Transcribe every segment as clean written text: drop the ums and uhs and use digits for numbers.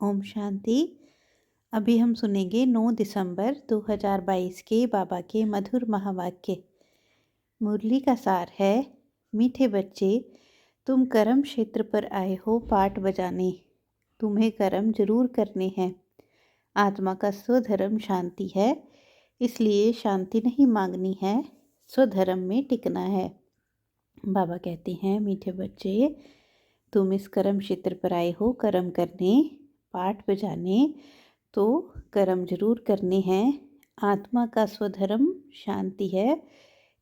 ओम शांति। अभी हम सुनेंगे 9 दिसंबर 2022 के बाबा के मधुर महावाक्य। मुरली का सार है, मीठे बच्चे, तुम कर्म क्षेत्र पर आए हो पाठ बजाने। तुम्हें कर्म जरूर करने हैं। आत्मा का स्वधर्म शांति है, इसलिए शांति नहीं मांगनी है, स्वधर्म में टिकना है। बाबा कहते हैं, मीठे बच्चे, तुम इस कर्म क्षेत्र पर आए हो कर्म करने, पाठ बजाने, तो कर्म जरूर करने हैं। आत्मा का स्वधर्म शांति है,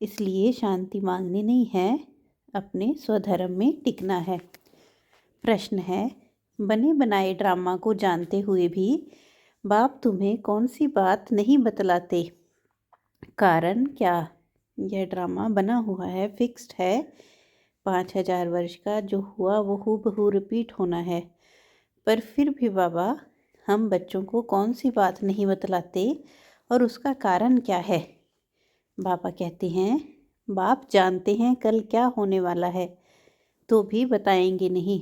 इसलिए शांति मांगनी नहीं है, अपने स्वधर्म में टिकना है। प्रश्न है, बने बनाए ड्रामा को जानते हुए भी बाप तुम्हें कौन सी बात नहीं बतलाते? कारण क्या? यह ड्रामा बना हुआ है, फिक्स्ड है, 5000 वर्ष का जो हुआ वो हूबहू रिपीट होना है। पर फिर भी बाबा हम बच्चों को कौन सी बात नहीं बतलाते और उसका कारण क्या है? बाबा कहते हैं, बाप जानते हैं कल क्या होने वाला है, तो भी बताएंगे नहीं।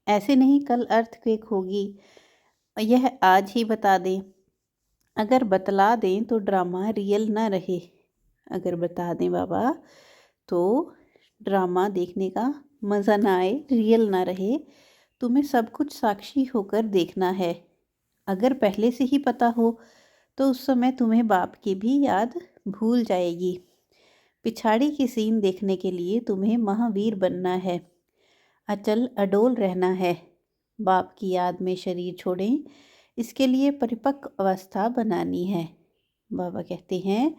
ऐसे नहीं कल अर्थक्वेक होगी, यह आज ही बता दें। अगर बतला दें तो ड्रामा रियल ना रहे। अगर बता दें बाबा तो ड्रामा देखने का मज़ा ना आए, रियल ना रहे। तुम्हें सब कुछ साक्षी होकर देखना है। अगर पहले से ही पता हो तो उस समय तुम्हें बाप की भी याद भूल जाएगी। पिछाड़ी की सीन देखने के लिए तुम्हें महावीर बनना है, अचल अडोल रहना है। बाप की याद में शरीर छोड़ें, इसके लिए परिपक्व अवस्था बनानी है। बाबा कहते हैं,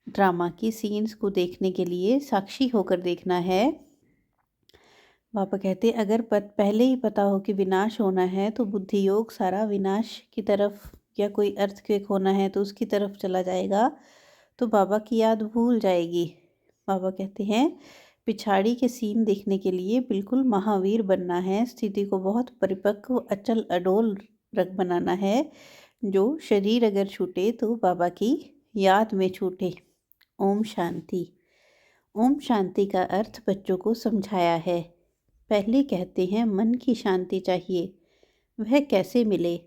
ड्रामा की सीन्स को देखने के लिए साक्षी होकर देखना है। बाबा कहते हैं, अगर पहले ही पता हो कि विनाश होना है तो बुद्धि योग सारा विनाश की तरफ, या कोई अर्थक्वेक होना है तो उसकी तरफ चला जाएगा, तो बाबा की याद भूल जाएगी। बाबा कहते हैं, पिछाड़ी के सीन देखने के लिए बिल्कुल महावीर बनना है, स्थिति को बहुत परिपक्व अचल अडोल बनाना है। जो शरीर अगर छूटे तो बाबा की याद में छूटे। ओम शांति। ओम शांति का अर्थ बच्चों को समझाया है। पहले कहते हैं मन की शांति चाहिए, वह कैसे मिले?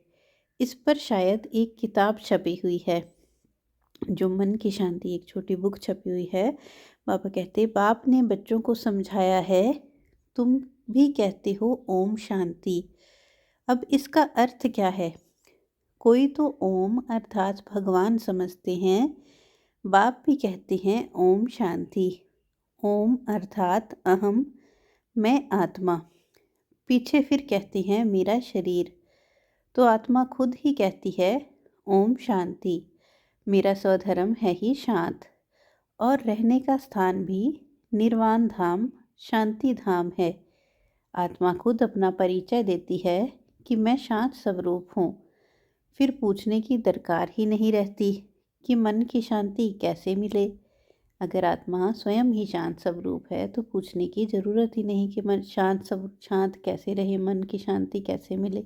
इस पर शायद एक किताब छपी हुई है, जो मन की शांति, एक छोटी बुक छपी हुई है। बाबा कहते, बाप ने बच्चों को समझाया है, तुम भी कहते हो ओम शांति। अब इसका अर्थ क्या है? कोई तो ओम अर्थात भगवान समझते हैं, बाप भी कहते हैं ओम शांति। ओम अर्थात अहम, मैं आत्मा। पीछे फिर कहते हैं मेरा शरीर, तो आत्मा खुद ही कहती है ओम शांति। मेरा स्वधर्म है ही शांत, और रहने का स्थान भी निर्वाण धाम, शांति धाम है। आत्मा खुद अपना परिचय देती है कि मैं शांत स्वरूप हूँ। फिर पूछने की दरकार ही नहीं रहती कि मन की शांति कैसे मिले। अगर आत्मा स्वयं ही शांत स्वरूप है तो पूछने की ज़रूरत ही नहीं कि मन शांत कैसे रहे, मन की शांति कैसे मिले।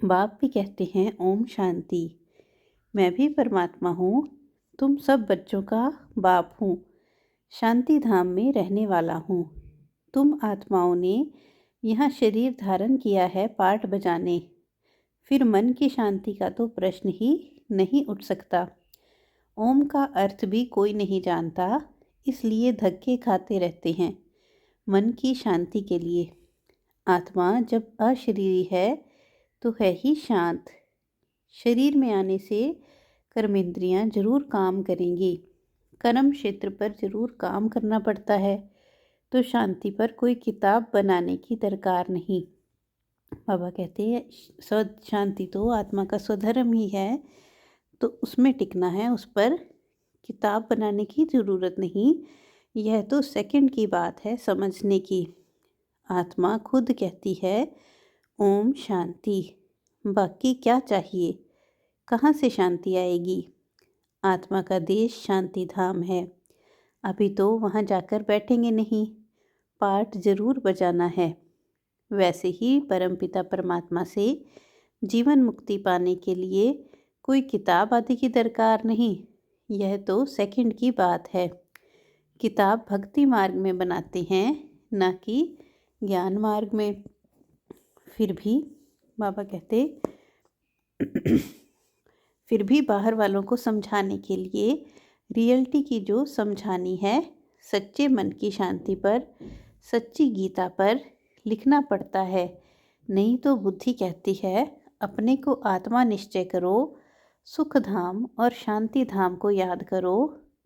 बाप भी कहते हैं ओम शांति। मैं भी परमात्मा हूँ, तुम सब बच्चों का बाप हूँ, शांति धाम में रहने वाला हूँ। तुम आत्माओं ने यहाँ शरीर धारण किया है पाठ बजाने, फिर मन की शांति का तो प्रश्न ही नहीं उठ सकता। ओम का अर्थ भी कोई नहीं जानता, इसलिए धक्के खाते रहते हैं मन की शांति के लिए। आत्मा जब अशरीरी है तो है ही शांत। शरीर में आने से कर्मेंद्रियां जरूर काम करेंगी, कर्म क्षेत्र पर जरूर काम करना पड़ता है, तो शांति पर कोई किताब बनाने की दरकार नहीं। बाबा कहते हैं, शांति तो आत्मा का स्वधर्म ही है, तो उसमें टिकना है, उस पर किताब बनाने की ज़रूरत नहीं। यह तो सेकंड की बात है समझने की। आत्मा खुद कहती है ओम शांति। बाकी क्या चाहिए? कहाँ से शांति आएगी? आत्मा का देश शांति धाम है। अभी तो वहाँ जाकर बैठेंगे नहीं, पाठ जरूर बजाना है। वैसे ही परमपिता परमात्मा से जीवन मुक्ति पाने के लिए कोई किताब आदि की दरकार नहीं। यह तो सेकंड की बात है। किताब भक्ति मार्ग में बनाते हैं, ना कि ज्ञान मार्ग में। फिर भी बाबा कहते फिर भी बाहर वालों को समझाने के लिए रियलिटी की जो समझानी है, सच्चे मन की शांति पर, सच्ची गीता पर लिखना पड़ता है। नहीं तो बुद्धि कहती है अपने को आत्मा निश्चय करो, सुख धाम और शांति धाम को याद करो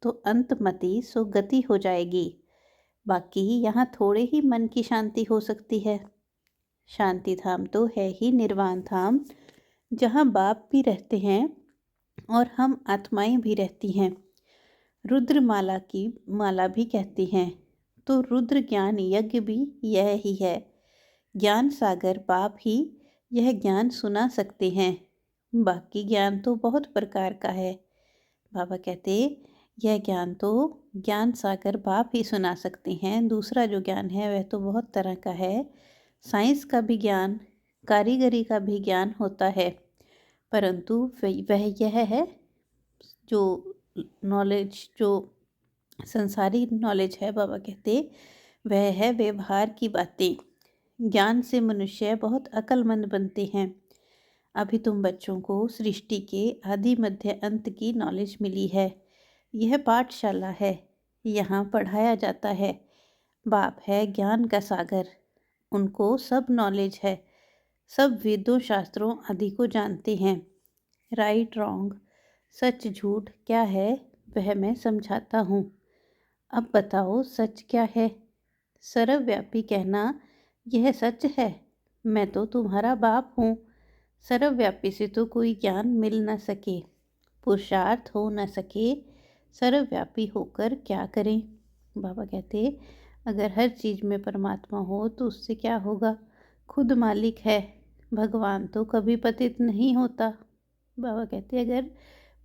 तो अंतमति सो गति हो जाएगी। बाकी यहाँ थोड़े ही मन की शांति हो सकती है। शांति धाम तो है ही निर्वाण धाम, जहाँ बाप भी रहते हैं और हम आत्माएं भी रहती हैं। रुद्र माला की माला भी कहती हैं, तो रुद्र ज्ञान यज्ञ भी यह ही है। ज्ञान सागर बाप ही यह ज्ञान सुना सकते हैं। बाकी ज्ञान तो बहुत प्रकार का है। बाबा कहते यह ज्ञान तो ज्ञान सागर बाप ही सुना सकते हैं। दूसरा जो ज्ञान है वह तो बहुत तरह का है। साइंस का भी ज्ञान, कारीगरी का भी ज्ञान होता है, परंतु वह यह है जो नॉलेज, जो संसारी नॉलेज है, बाबा कहते वह है व्यवहार की बातें। ज्ञान से मनुष्य बहुत अक्लमंद बनते हैं। अभी तुम बच्चों को सृष्टि के आदि मध्य अंत की नॉलेज मिली है। यह पाठशाला है, यहाँ पढ़ाया जाता है। बाप है ज्ञान का सागर, उनको सब नॉलेज है, सब वेदों शास्त्रों आदि को जानते हैं। राइट रॉन्ग, सच झूठ क्या है वह मैं समझाता हूँ। अब बताओ सच क्या है? सर्वव्यापी कहना यह सच है। मैं तो तुम्हारा बाप हूँ। सर्वव्यापी से तो कोई ज्ञान मिल न सके, पुरुषार्थ हो न सके, सर्वव्यापी होकर क्या करें? बाबा कहते अगर हर चीज़ में परमात्मा हो तो उससे क्या होगा? खुद मालिक है। भगवान तो कभी पतित नहीं होता। बाबा कहते अगर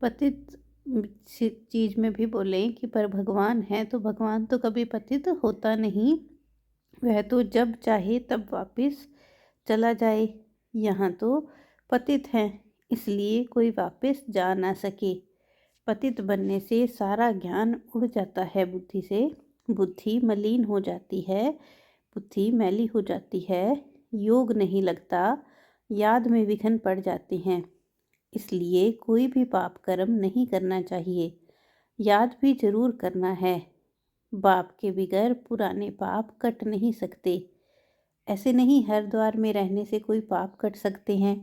पतित चीज़ में भी बोलें कि पर भगवान है, तो भगवान तो कभी पतित होता नहीं। वह तो जब चाहे तब वापस चला जाए। यहाँ तो पतित हैं, इसलिए कोई वापस जा ना सके। पतित बनने से सारा ज्ञान उड़ जाता है बुद्धि से। बुद्धि मलिन हो जाती है, बुद्धि मैली हो जाती है, योग नहीं लगता, याद में विघ्न पड़ जाते हैं। इसलिए कोई भी पाप कर्म नहीं करना चाहिए, याद भी जरूर करना है। बाप के बगैर पुराने पाप कट नहीं सकते। ऐसे नहीं हरिद्वार में रहने से कोई पाप कट सकते हैं,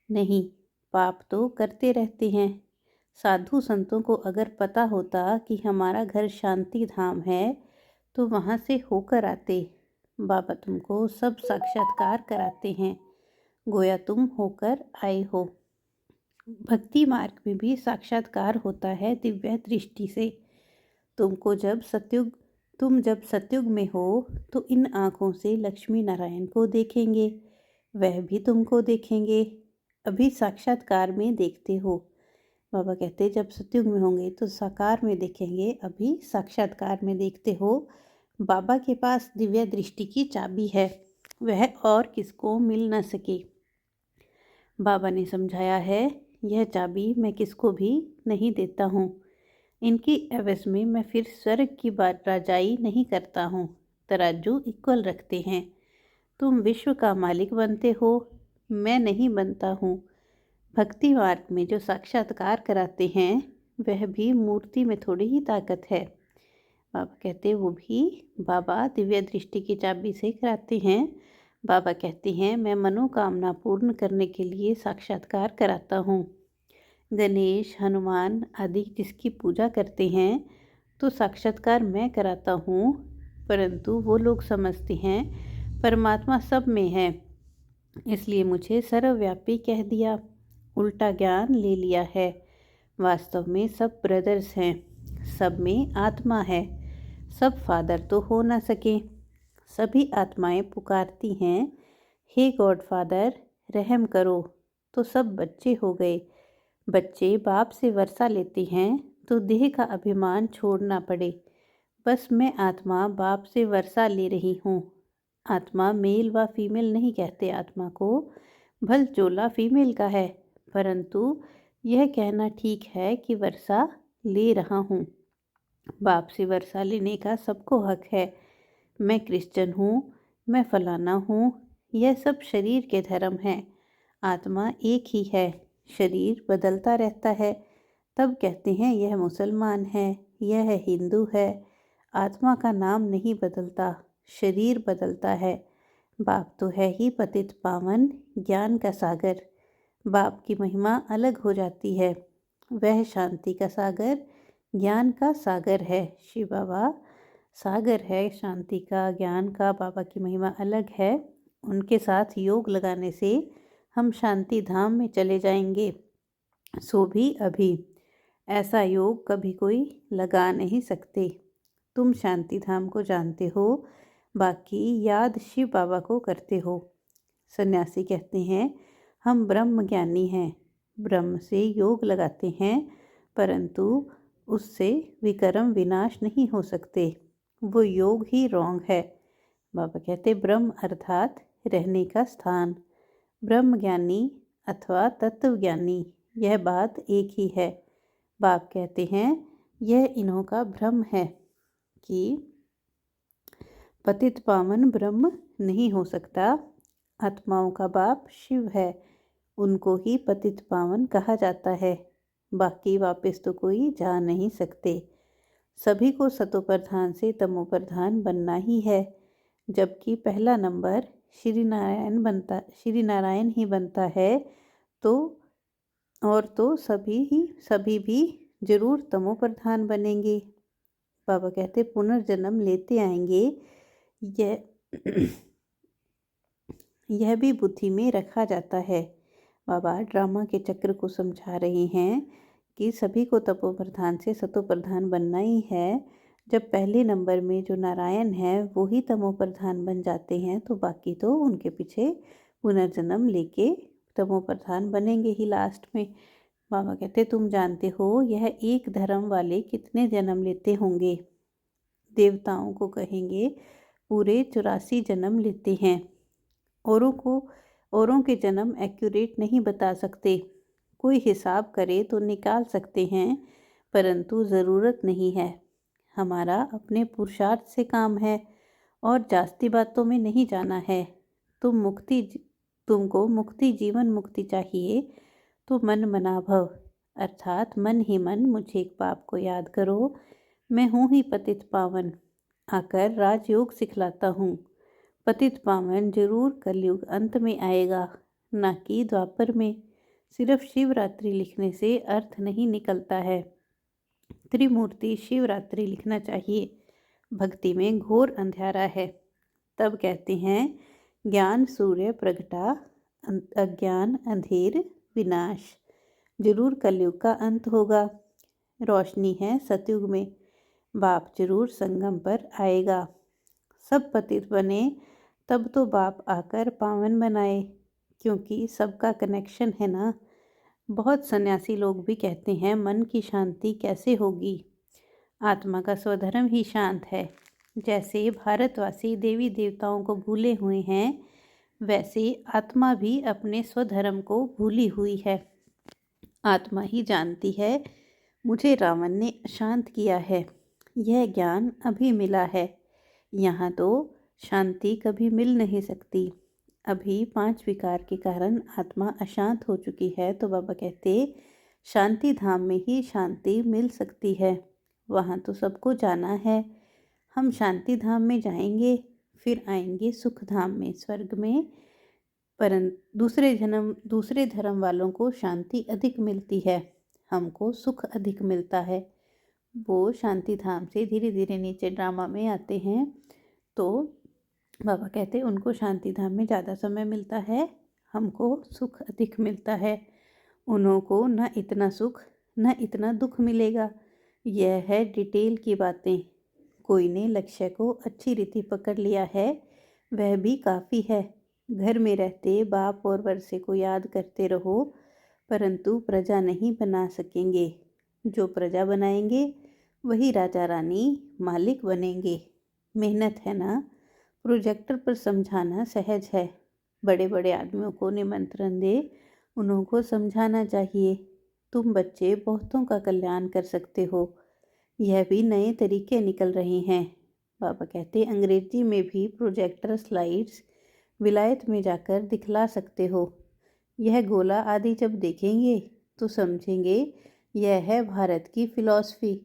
नहीं, पाप तो करते रहते हैं। साधु संतों को अगर पता होता कि हमारा घर शांति धाम है तो वहाँ से होकर आते। बाबा तुमको सब साक्षात्कार कराते हैं, गोया तुम होकर आए हो। भक्ति मार्ग में भी साक्षात्कार होता है दिव्य दृष्टि से। तुम जब सतयुग में हो तो इन आँखों से लक्ष्मी नारायण को देखेंगे, वह भी तुमको देखेंगे। अभी साक्षात्कार में देखते हो। बाबा कहते जब सतयुग में होंगे तो साकार में देखेंगे, अभी साक्षात्कार में देखते हो। बाबा के पास दिव्य दृष्टि की चाबी है, वह और किसको मिल न सके। बाबा ने समझाया है यह चाबी मैं किसको भी नहीं देता हूँ। इनकी एवज में मैं फिर स्वर्ग की बात राजाई नहीं करता हूँ। तराजू इक्वल रखते हैं। तुम विश्व का मालिक बनते हो, मैं नहीं बनता हूँ। भक्ति मार्ग में जो साक्षात्कार कराते हैं वह भी मूर्ति में थोड़ी ही ताकत है। बाबा कहते वो भी बाबा दिव्य दृष्टि की चाबी से कराते हैं। बाबा कहते हैं मैं मनोकामना पूर्ण करने के लिए साक्षात्कार कराता हूँ। गणेश, हनुमान आदि जिसकी पूजा करते हैं तो साक्षात्कार मैं कराता हूँ, परंतु वो लोग समझते हैं परमात्मा सब में है, इसलिए मुझे सर्वव्यापी कह दिया। उल्टा ज्ञान ले लिया है। वास्तव में सब ब्रदर्स हैं, सब में आत्मा है। सब फादर तो हो ना सके। सभी आत्माएं पुकारती हैं हे गॉड फादर रहम करो, तो सब बच्चे हो गए। बच्चे बाप से वर्षा लेते हैं तो देह का अभिमान छोड़ना पड़े। बस मैं आत्मा बाप से वर्षा ले रही हूँ। आत्मा मेल व फीमेल नहीं कहते आत्मा को, भल चोला फीमेल का है, परंतु यह कहना ठीक है कि वर्षा ले रहा हूँ। बाप से वर्षा लेने का सबको हक है। मैं क्रिश्चियन हूँ, मैं फलाना हूँ, यह सब शरीर के धर्म हैं। आत्मा एक ही है, शरीर बदलता रहता है। तब कहते हैं यह मुसलमान है, यह हिंदू है। आत्मा का नाम नहीं बदलता, शरीर बदलता है। बाप तो है ही पतित पावन, ज्ञान का सागर। बाप की महिमा अलग हो जाती है। वह शांति का सागर, ज्ञान का सागर है। शिव बाबा सागर है शांति का, ज्ञान का। बाबा की महिमा अलग है। उनके साथ योग लगाने से हम शांति धाम में चले जाएंगे, सो भी अभी। ऐसा योग कभी कोई लगा नहीं सकते। तुम शांति धाम को जानते हो, बाकी याद शिव बाबा को करते हो। सन्यासी कहते हैं हम ब्रह्म ज्ञानी हैं, ब्रह्म से योग लगाते हैं, परंतु उससे विकर्म विनाश नहीं हो सकते। वो योग ही रॉन्ग है। बाबा कहते ब्रह्म अर्थात रहने का स्थान। ब्रह्म ज्ञानी अथवा तत्वज्ञानी, यह बात एक ही है। बाप कहते हैं यह इन्हों का भ्रम है कि पतित पावन ब्रह्म नहीं हो सकता। आत्माओं का बाप शिव है, उनको ही पतित पावन कहा जाता है। बाकी वापस तो कोई जा नहीं सकते। सभी को सतोप्रधान से तमोप्रधान बनना ही है, जबकि पहला नंबर श्री नारायण ही बनता है। तो और तो सभी भी जरूर तमोप्रधान बनेंगे। बाबा कहते पुनर्जन्म लेते आएंगे। यह भी बुद्धि में रखा जाता है। बाबा ड्रामा के चक्र को समझा रहे हैं कि सभी को तपोप्रधान से सतोप्रधान बनना ही है। जब पहले नंबर में जो नारायण है वो ही तमोप्रधान बन जाते हैं, तो बाकी तो उनके पीछे पुनर्जन्म लेके तमोप्रधान बनेंगे ही लास्ट में। बाबा कहते तुम जानते हो यह एक धर्म वाले कितने जन्म लेते होंगे। देवताओं को कहेंगे पूरे 84 जन्म लेते हैं। औरों के जन्म एक्यूरेट नहीं बता सकते। कोई हिसाब करे तो निकाल सकते हैं, परंतु ज़रूरत नहीं है। हमारा अपने पुरुषार्थ से काम है और जास्ती बातों में नहीं जाना है। तुमको मुक्ति, जीवन मुक्ति चाहिए तो मन मना भव, अर्थात मन ही मन मुझे एक बाप को याद करो। मैं हूँ ही पतित पावन, आकर राजयोग सिखलाता हूँ। पतित पावन जरूर कलयुग अंत में आएगा, ना कि द्वापर में। सिर्फ शिवरात्रि लिखने से अर्थ नहीं निकलता है। त्रिमूर्ति शिवरात्रि लिखना चाहिए। भक्ति में घोर अंधेरा है। तब कहते हैं ज्ञान सूर्य प्रगटा, अज्ञान अंधेर विनाश। जरूर कलयुग का अंत होगा। रोशनी है सतयुग में। बाप जरूर संगम पर आएगा। सब पतित बने तब तो बाप आकर पावन बनाए, क्योंकि सबका कनेक्शन है ना। बहुत सन्यासी लोग भी कहते हैं मन की शांति कैसे होगी, आत्मा का स्वधर्म ही शांत है। जैसे भारतवासी देवी देवताओं को भूले हुए हैं, वैसे आत्मा भी अपने स्वधर्म को भूली हुई है। आत्मा ही जानती है मुझे रावण ने अशांत किया है। यह ज्ञान अभी मिला है। यहाँ तो शांति कभी मिल नहीं सकती। अभी 5 विकार के कारण आत्मा अशांत हो चुकी है। तो बाबा कहते शांति धाम में ही शांति मिल सकती है। वहाँ तो सबको जाना है। हम शांति धाम में जाएंगे, फिर आएंगे सुख धाम में, स्वर्ग में। परंतु दूसरे धर्म वालों को शांति अधिक मिलती है, हमको सुख अधिक मिलता है। वो शांति धाम से धीरे धीरे नीचे ड्रामा में आते हैं। तो बाबा कहते उनको शांति धाम में ज़्यादा समय मिलता है, हमको सुख अधिक मिलता है। उन्हों को न इतना सुख न इतना दुख मिलेगा। यह है डिटेल की बातें। कोई ने लक्ष्य को अच्छी रीति पकड़ लिया है, वह भी काफ़ी है। घर में रहते बाप और वर्षे को याद करते रहो, परंतु प्रजा नहीं बना सकेंगे। जो प्रजा बनाएंगे वही राजा रानी मालिक बनेंगे। मेहनत है ना। प्रोजेक्टर पर समझाना सहज है। बड़े बड़े आदमियों को निमंत्रण दे, उनको समझाना चाहिए। तुम बच्चे बहुतों का कल्याण कर सकते हो। यह भी नए तरीके निकल रहे हैं। बाबा कहते अंग्रेजी में भी प्रोजेक्टर स्लाइड्स विलायत में जाकर दिखला सकते हो। यह गोला आदि जब देखेंगे तो समझेंगे यह है भारत की फ़िलॉसफ़ी।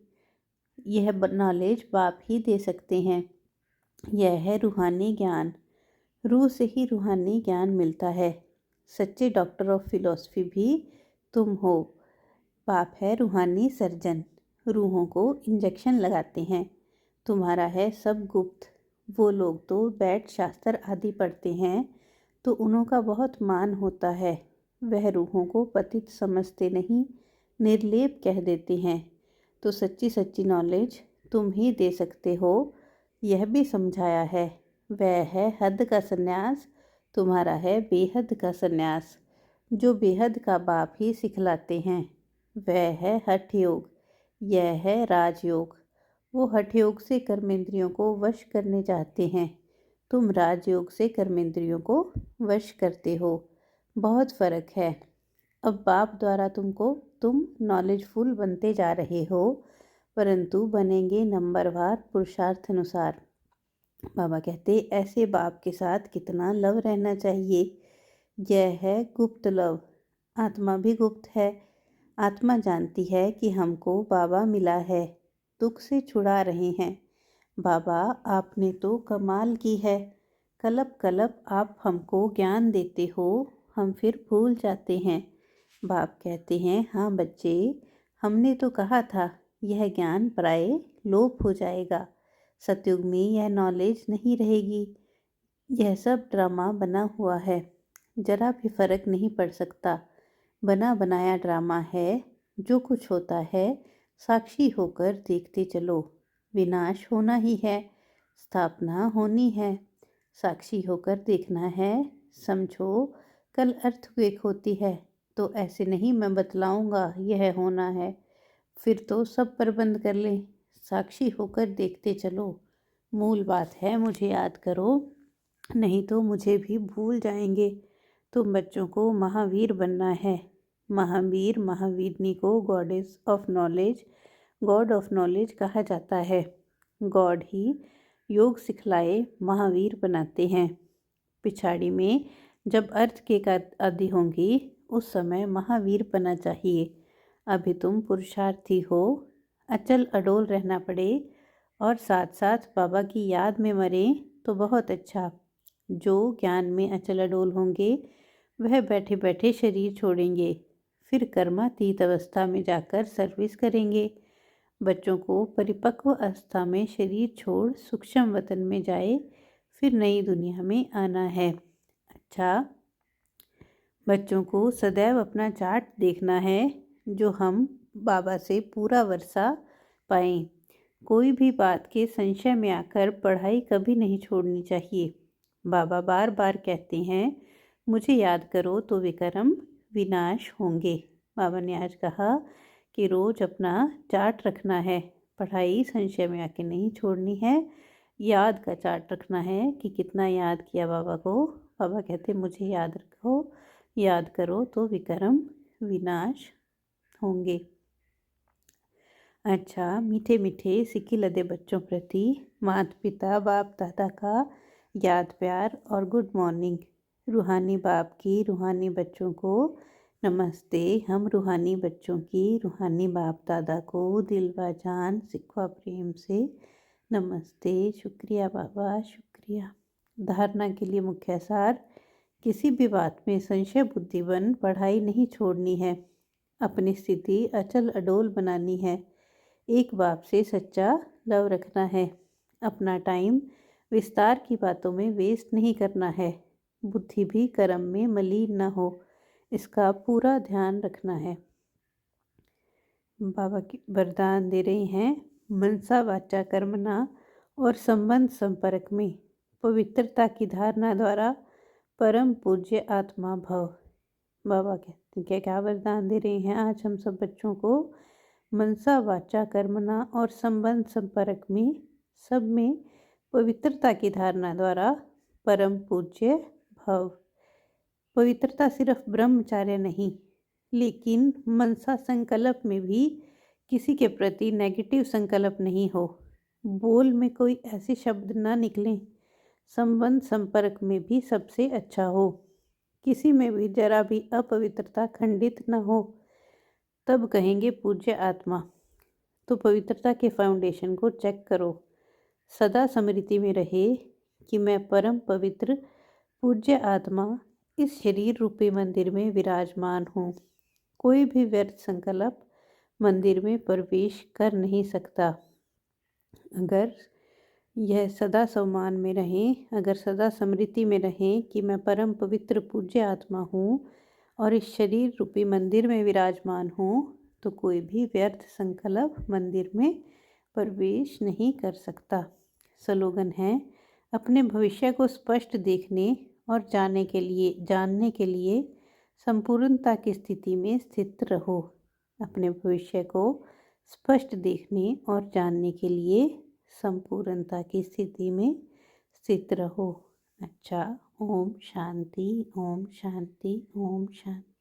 यह नॉलेज बाप ही दे सकते हैं। यह है रूहानी ज्ञान। रूह से ही रूहानी ज्ञान मिलता है। सच्चे डॉक्टर ऑफ फ़िलॉसफ़ी भी तुम हो। बाप है रूहानी सर्जन। रूहों को इंजेक्शन लगाते हैं। तुम्हारा है सब गुप्त। वो लोग तो वैद शास्त्र आदि पढ़ते हैं तो उनका बहुत मान होता है। वह रूहों को पतित समझते नहीं, निर्लेप कह देते हैं। तो सच्ची सच्ची नॉलेज तुम ही दे सकते हो। यह भी समझाया है। वह है हद का सन्यास, तुम्हारा है बेहद का सन्यास। जो बेहद का बाप ही सिखलाते हैं। वह है हठ योग, यह है राजयोग। वो हठ योग से कर्मेंद्रियों को वश करने चाहते हैं। तुम राजयोग से कर्मेंद्रियों को वश करते हो। बहुत फ़र्क है। अब बाप द्वारा तुम नॉलेजफुल बनते जा रहे हो, परंतु बनेंगे नंबरवार पुरुषार्थ अनुसार। बाबा कहते ऐसे बाप के साथ कितना लव रहना चाहिए। यह है गुप्त लव। आत्मा भी गुप्त है। आत्मा जानती है कि हमको बाबा मिला है, दुख से छुड़ा रहे हैं। बाबा आपने तो कमाल की है। कलप कलप आप हमको ज्ञान देते हो, हम फिर भूल जाते हैं। बाप कहते हैं हाँ बच्चे, हमने तो कहा था यह ज्ञान प्राय लोप हो जाएगा। सतयुग में यह नॉलेज नहीं रहेगी। यह सब ड्रामा बना हुआ है, जरा भी फर्क नहीं पड़ सकता। बना बनाया ड्रामा है। जो कुछ होता है साक्षी होकर देखते चलो। विनाश होना ही है, स्थापना होनी है। साक्षी होकर देखना है। समझो कल अर्थक्वेक होती है तो ऐसे नहीं मैं बतलाऊंगा यह होना है, फिर तो सब प्रबंध कर ले। साक्षी होकर देखते चलो। मूल बात है मुझे याद करो, नहीं तो मुझे भी भूल जाएंगे। तुम बच्चों को महावीर बनना है। महावीर महावीरनी को goddess of knowledge, God of knowledge कहा जाता है। गॉड ही योग सिखलाए महावीर बनाते हैं। पिछाड़ी में जब अर्थ के आदि होंगी उस समय महावीर बना चाहिए। अभी तुम पुरुषार्थी हो। अचल अडोल रहना पड़े और साथ साथ बाबा की याद में मरे तो बहुत अच्छा। जो ज्ञान में अचल अडोल होंगे वह बैठे बैठे शरीर छोड़ेंगे, फिर कर्मातीत अवस्था में जाकर सर्विस करेंगे। बच्चों को परिपक्व अवस्था में शरीर छोड़ सूक्ष्म वतन में जाए, फिर नई दुनिया में आना है। अच्छा, बच्चों को सदैव अपना चार्ट देखना है, जो हम बाबा से पूरा वर्षा पाएं। कोई भी बात के संशय में आकर पढ़ाई कभी नहीं छोड़नी चाहिए। बाबा बार बार कहते हैं मुझे याद करो तो विक्रम विनाश होंगे। बाबा ने आज कहा कि रोज़ अपना चार्ट रखना है। पढ़ाई संशय में आके नहीं छोड़नी है। याद का चार्ट रखना है कि कितना याद किया बाबा को। बाबा कहते मुझे याद रखो, याद करो तो विक्रम विनाश होंगे। अच्छा, मीठे मीठे सिक्की लदे बच्चों प्रति माता पिता बाप दादा का याद प्यार और गुड मॉर्निंग। रूहानी बाप की रूहानी बच्चों को नमस्ते। हम रूहानी बच्चों की रूहानी बाप दादा को दिल व जान सिखवा प्रेम से नमस्ते। शुक्रिया बाबा, शुक्रिया। धारणा के लिए मुख्य सार, किसी भी बात में संशय बुद्धि बन पढ़ाई नहीं छोड़नी है। अपनी स्थिति अचल अडोल बनानी है। एक बाप से सच्चा लव रखना है। अपना टाइम विस्तार की बातों में वेस्ट नहीं करना है। बुद्धि भी कर्म में मलिन न हो, इसका पूरा ध्यान रखना है। बाबा की वरदान दे रहे हैं, मनसा वाचा कर्मणा और संबंध संपर्क में पवित्रता की धारणा द्वारा परम पूज्य आत्मा भव। बाबा कहते क्या वरदान दे रहे हैं आज हम सब बच्चों को। मनसा वाचा कर्मणा और संबंध संपर्क में सब में पवित्रता की धारणा द्वारा परम पूज्य भव। पवित्रता सिर्फ ब्रह्मचार्य नहीं, लेकिन मनसा संकल्प में भी किसी के प्रति नेगेटिव संकल्प नहीं हो। बोल में कोई ऐसे शब्द ना निकलें। संबंध संपर्क में भी सबसे अच्छा हो। किसी में भी जरा भी अपवित्रता खंडित न हो, तब कहेंगे पूज्य आत्मा। तो पवित्रता के फाउंडेशन को चेक करो। सदा स्मृति में रहे कि मैं परम पवित्र पूज्य आत्मा इस शरीर रूपी मंदिर में विराजमान हूँ। कोई भी व्यर्थ संकल्प मंदिर में प्रवेश कर नहीं सकता। अगर यह सदा सम्मान में रहें, अगर सदा स्मृति में रहें कि मैं परम पवित्र पूज्य आत्मा हूँ और इस शरीर रूपी मंदिर में विराजमान हूँ, तो कोई भी व्यर्थ संकल्प मंदिर में प्रवेश नहीं कर सकता। स्लोगन है, अपने भविष्य को स्पष्ट देखने और जानने के लिए संपूर्णता की स्थिति में स्थित रहो। अपने भविष्य को स्पष्ट देखने और जानने के लिए संपूर्णता की स्थिति में स्थित रहो। अच्छा, ओम शांति, ओम शांति, ओम शांति।